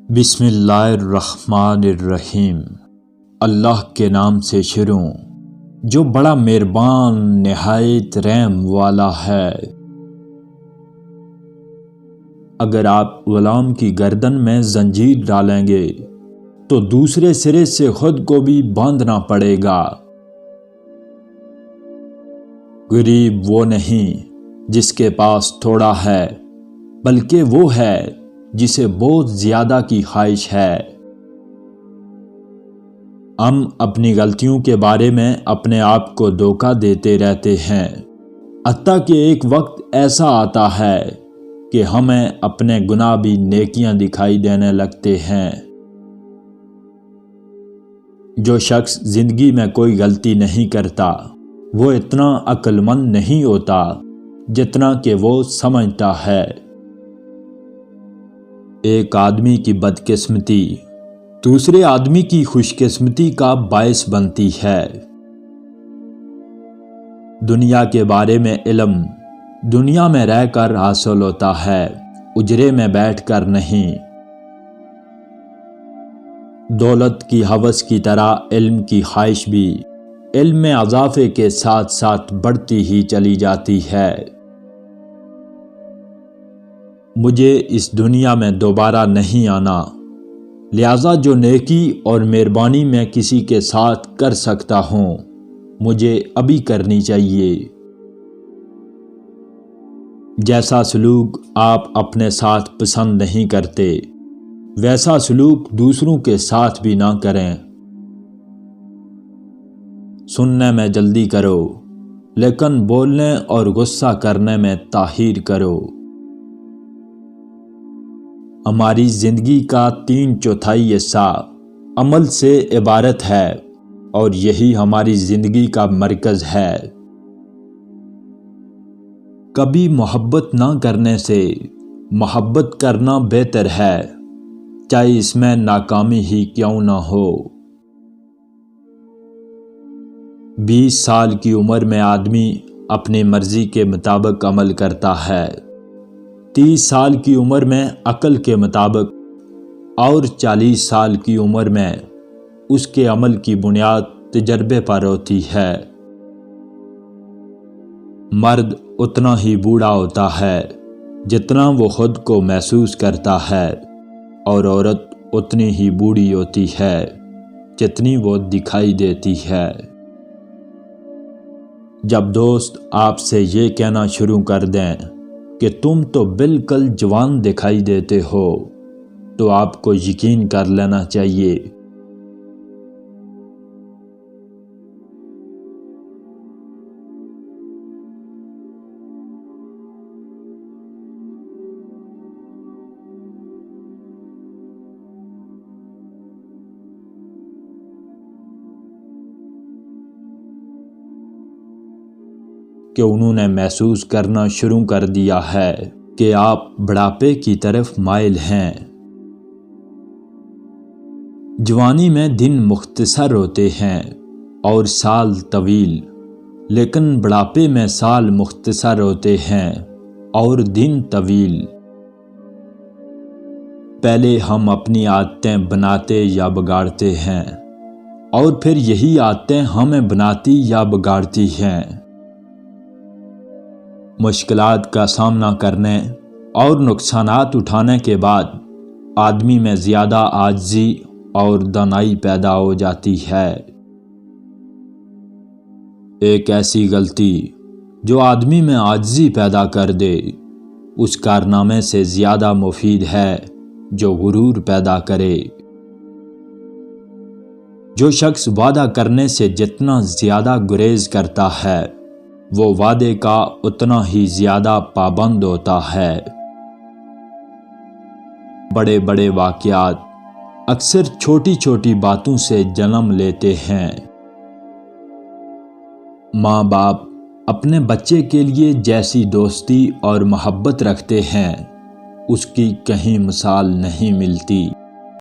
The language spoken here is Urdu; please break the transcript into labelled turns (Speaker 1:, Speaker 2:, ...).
Speaker 1: بسم اللہ الرحمن الرحیم۔ اللہ کے نام سے شروع جو بڑا مہربان نہایت رحم والا ہے۔ اگر آپ غلام کی گردن میں زنجیر ڈالیں گے تو دوسرے سرے سے خود کو بھی باندھنا پڑے گا۔ غریب وہ نہیں جس کے پاس تھوڑا ہے، بلکہ وہ ہے جسے بہت زیادہ کی خواہش ہے۔ ہم اپنی غلطیوں کے بارے میں اپنے آپ کو دھوکہ دیتے رہتے ہیں، حتیٰ کہ ایک وقت ایسا آتا ہے کہ ہمیں اپنے گناہ بھی نیکیاں دکھائی دینے لگتے ہیں۔ جو شخص زندگی میں کوئی غلطی نہیں کرتا وہ اتنا عقل مند نہیں ہوتا جتنا کہ وہ سمجھتا ہے۔ ایک آدمی کی بدقسمتی دوسرے آدمی کی خوش قسمتی کا باعث بنتی ہے۔ دنیا کے بارے میں علم دنیا میں رہ کر حاصل ہوتا ہے، اجرے میں بیٹھ کر نہیں۔ دولت کی ہوس کی طرح علم کی خواہش بھی علم میں اضافے کے ساتھ ساتھ بڑھتی ہی چلی جاتی ہے۔ مجھے اس دنیا میں دوبارہ نہیں آنا، لہذا جو نیکی اور مہربانی میں کسی کے ساتھ کر سکتا ہوں مجھے ابھی کرنی چاہیے۔ جیسا سلوک آپ اپنے ساتھ پسند نہیں کرتے ویسا سلوک دوسروں کے ساتھ بھی نہ کریں۔ سننے میں جلدی کرو لیکن بولنے اور غصہ کرنے میں تاخیر کرو۔ ہماری زندگی کا 3/4 حصہ عمل سے عبارت ہے اور یہی ہماری زندگی کا مرکز ہے۔ کبھی محبت نہ کرنے سے محبت کرنا بہتر ہے، چاہے اس میں ناکامی ہی کیوں نہ ہو۔ 20 سال کی عمر میں آدمی اپنی مرضی کے مطابق عمل کرتا ہے، 30 سال کی عمر میں عقل کے مطابق اور 40 سال کی عمر میں اس کے عمل کی بنیاد تجربے پر ہوتی ہے۔ مرد اتنا ہی بوڑھا ہوتا ہے جتنا وہ خود کو محسوس کرتا ہے، اور عورت اتنی ہی بوڑھی ہوتی ہے جتنی وہ دکھائی دیتی ہے۔ جب دوست آپ سے یہ کہنا شروع کر دیں کہ تم تو بالکل جوان دکھائی دیتے ہو تو آپ کو یقین کر لینا چاہیے۔ کہ انہوں نے محسوس کرنا شروع کر دیا ہے کہ آپ بڑھاپے کی طرف مائل ہیں۔ جوانی میں دن مختصر ہوتے ہیں اور سال طویل، لیکن بڑھاپے میں سال مختصر ہوتے ہیں اور دن طویل۔ پہلے ہم اپنی عادتیں بناتے یا بگاڑتے ہیں اور پھر یہی عادتیں ہمیں بناتی یا بگاڑتی ہیں۔ مشکلات کا سامنا کرنے اور نقصانات اٹھانے کے بعد آدمی میں زیادہ عاجزی اور دانائی پیدا ہو جاتی ہے۔ ایک ایسی غلطی جو آدمی میں عاجزی پیدا کر دے اس کارنامے سے زیادہ مفید ہے جو غرور پیدا کرے۔ جو شخص وعدہ کرنے سے جتنا زیادہ گریز کرتا ہے وہ وعدے کا اتنا ہی زیادہ پابند ہوتا ہے۔ بڑے بڑے واقعات اکثر چھوٹی چھوٹی باتوں سے جنم لیتے ہیں۔ ماں باپ اپنے بچے کے لیے جیسی دوستی اور محبت رکھتے ہیں اس کی کہیں مثال نہیں ملتی۔